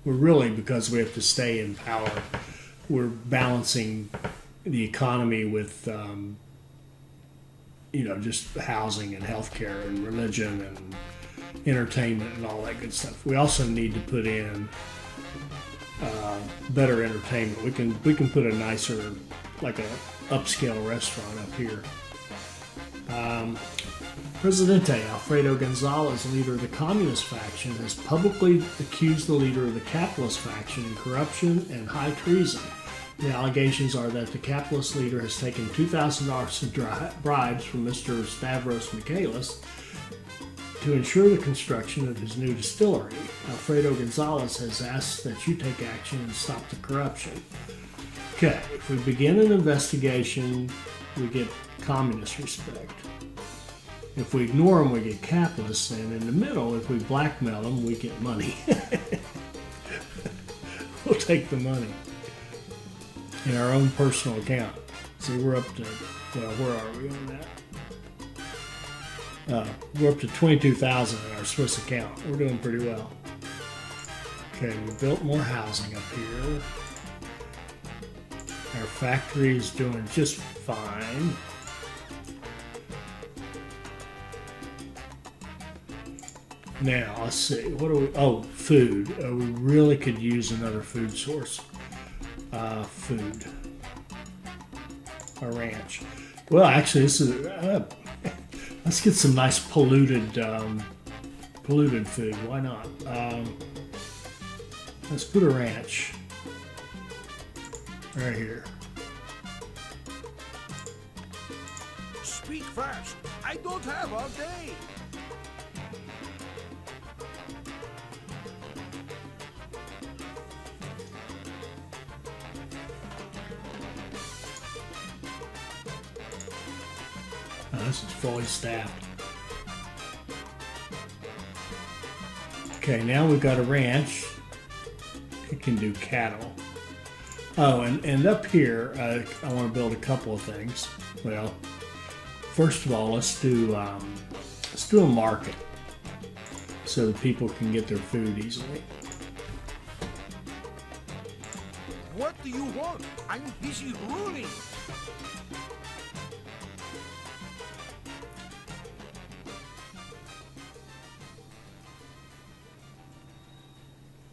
We're really, because we have to stay in power, we're balancing the economy with, just housing and healthcare and religion and entertainment and all that good stuff. We also need to put in better entertainment. We can put a nicer, like a upscale restaurant up here. Presidente Alfredo Gonzalez, leader of the communist faction, has publicly accused the leader of the capitalist faction in corruption and high treason. The allegations are that the capitalist leader has taken $2,000 in bribes from Mr. Stavros Michaelis to ensure the construction of his new distillery. Alfredo Gonzalez has asked that you take action and stop the corruption. Okay, if we begin an investigation, we get communist respect. If we ignore them, we get capitalists, and in the middle, if we blackmail them, we get money. We'll take the money in our own personal account. See, we're up to, well, where are we on that? We're up to $22,000 in our Swiss account. We're doing pretty well. Okay, we built more housing up here. Our factory is doing just fine. Now, let's see. What do we? Oh, food. We really could use another food source. Food. A ranch. Well, actually, this is. Let's get some nice polluted food. Why not? Let's put a ranch right here. Speak fast. I don't have all day. This is fully staffed. Okay, now we've got a ranch. It can do cattle. Oh, and up here, I want to build a couple of things. Well, first of all, let's do a market so that people can get their food easily. What do you want? I'm busy ruling.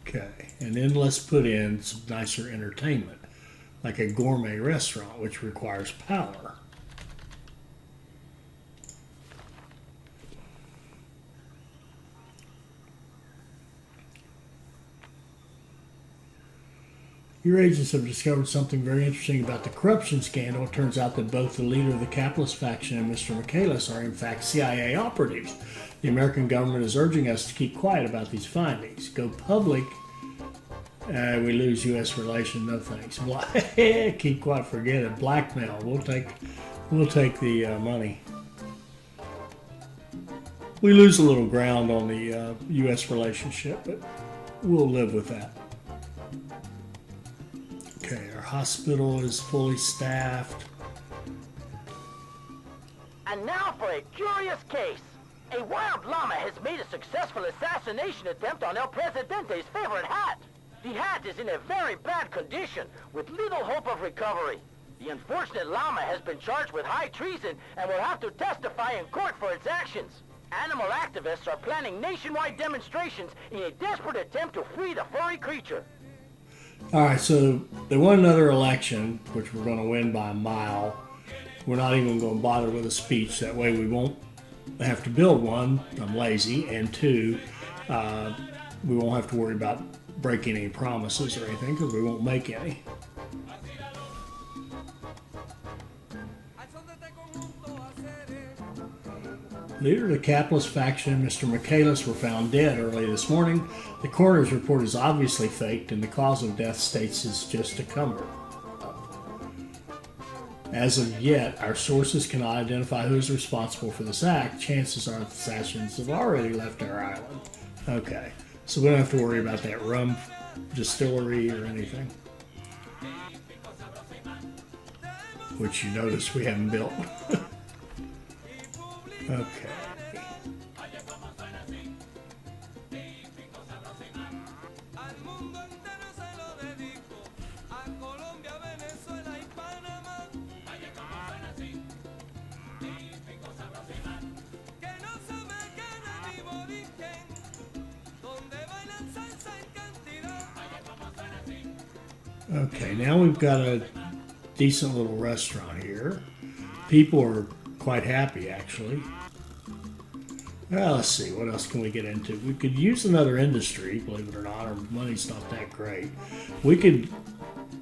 Okay, and then let's put in some nicer entertainment, like a gourmet restaurant, which requires power. Your agents have discovered something very interesting about the corruption scandal. It turns out that both the leader of the capitalist faction and Mr. Michaelis are in fact CIA operatives. The American government is urging us to keep quiet about these findings. Go public. We lose U.S. relations. No thanks. Keep quiet. Forget it. Blackmail. We'll take the money. We lose a little ground on the U.S. relationship, but we'll live with that. Okay, our hospital is fully staffed. And now for a curious case. A wild llama has made a successful assassination attempt on El Presidente's favorite hat. The hat is in a very bad condition, with little hope of recovery. The unfortunate llama has been charged with high treason and will have to testify in court for its actions. Animal activists are planning nationwide demonstrations in a desperate attempt to free the furry creature. All right, so they won another election, which we're going to win by a mile. We're not even going to bother with a speech. That way we won't have to build one. I'm lazy, and two, we won't have to worry about breaking any promises or anything because we won't make any. Leader of the capitalist faction, Mr. Michaelis, were found dead early this morning. The coroner's report is obviously faked, and the cause of death states is just a cover. As of yet, our sources cannot identify who is responsible for this act. Chances are the assassins have already left our island. Okay, so we don't have to worry about that rum distillery or anything, which you notice we haven't built. Okay. Okay, now we've got a decent little restaurant here. People are quite happy, actually. Well, let's see, what else can we get into? We could use another industry, believe it or not. Our money's not that great. We could,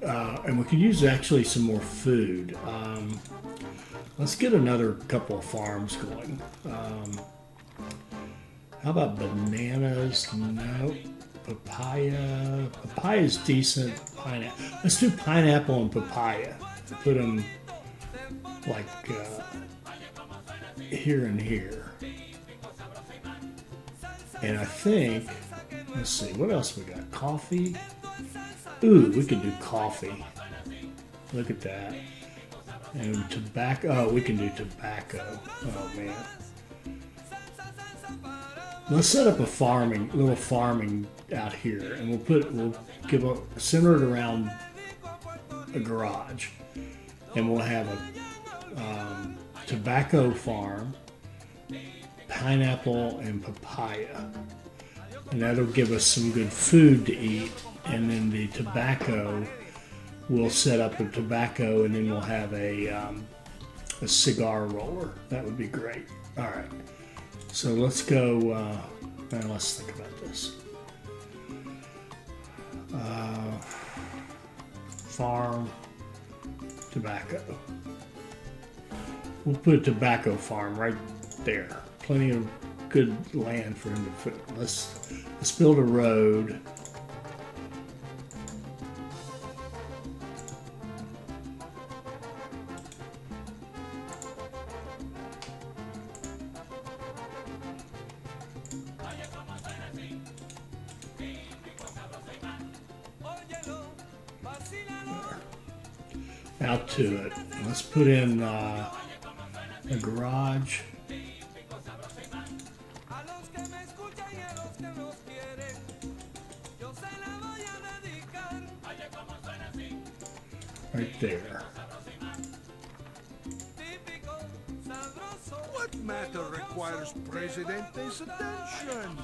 and we could use actually some more food. Let's get another couple of farms going. How about bananas? No. Papaya. Papaya's decent. Pineapple. Let's do pineapple and papaya. Put them like here and here. And I think, let's see, what else we got? Coffee? Ooh, we could do coffee. Look at that. And tobacco. Oh, we can do tobacco. Oh, man. Let's set up a little farming out here, and we'll center it around a garage, and we'll have a tobacco farm, pineapple, and papaya, and that'll give us some good food to eat. And then the tobacco, we'll set up a tobacco, and then we'll have a cigar roller. That would be great. All right. So let's go, now let's think about this. Farm, tobacco. We'll put a tobacco farm right there. Plenty of good land for him to put. Let's build a road. Out to it. Let's put in a garage. Right there. What matter requires Presidente's attention?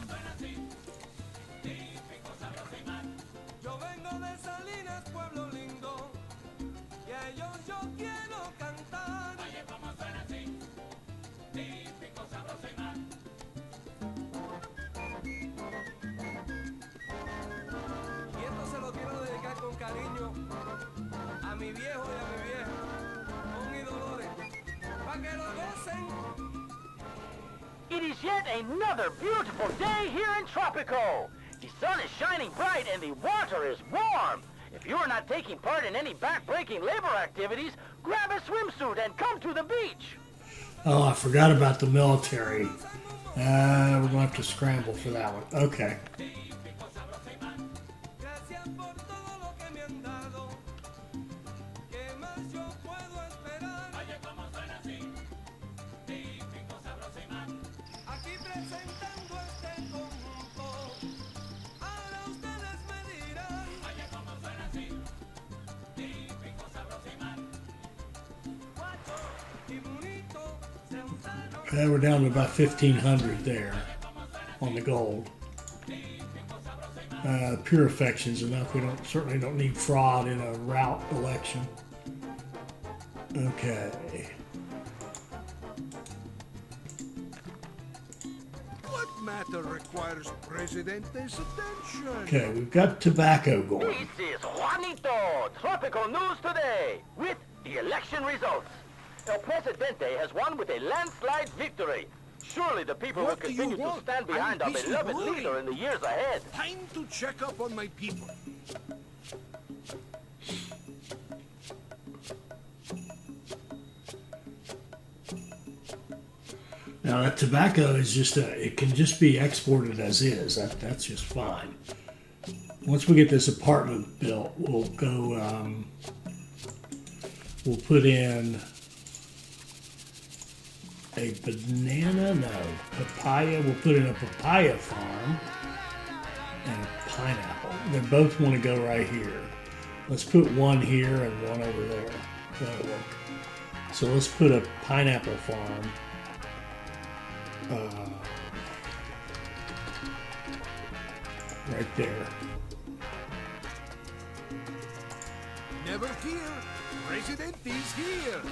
It is yet another beautiful day here in Tropico. The sun is shining bright and the water is warm. If you are not taking part in any back-breaking labor activities, grab a swimsuit and come to the beach. Oh, I forgot about the military. We're going to have to scramble for that one. Okay. We're down to about 1,500 there on the gold. Pure affection's enough. We certainly don't need fraud in a route election. Okay. requires Presidente's attention. Okay, we've got tobacco going. This is Juanito, Tropico News Today, with the election results. El Presidente has won with a landslide victory. Surely the people will What do you continue to want? stand behind I'm our busy beloved worrying. leader in the years ahead. Time to check up on my people. Now that tobacco is just it can just be exported as is. That's just fine. Once we get this apartment built, we'll go. We'll put in a papaya. We'll put in a papaya farm and a pineapple. They both want to go right here. Let's put one here and one over there. That'll work. So let's put a pineapple farm. Right there. Never fear, President is here.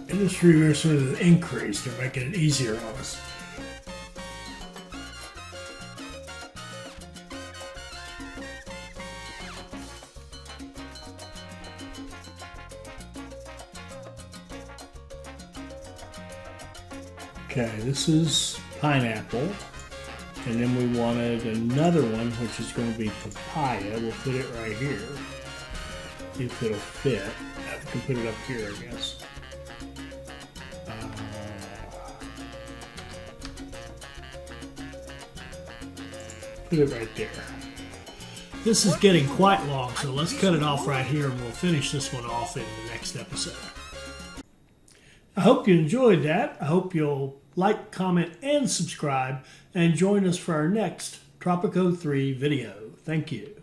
Industry resources increased. They're making it easier on us. Okay, this is pineapple. And then we wanted another one, which is going to be papaya. We'll put it right here. See if it'll fit. We can put it up here, I guess. Put it right there. This is getting quite long, so let's cut it off right here and we'll finish this one off in the next episode. I hope you enjoyed that. I hope you'll like, comment, and subscribe, and join us for our next Tropico 3 video. Thank you.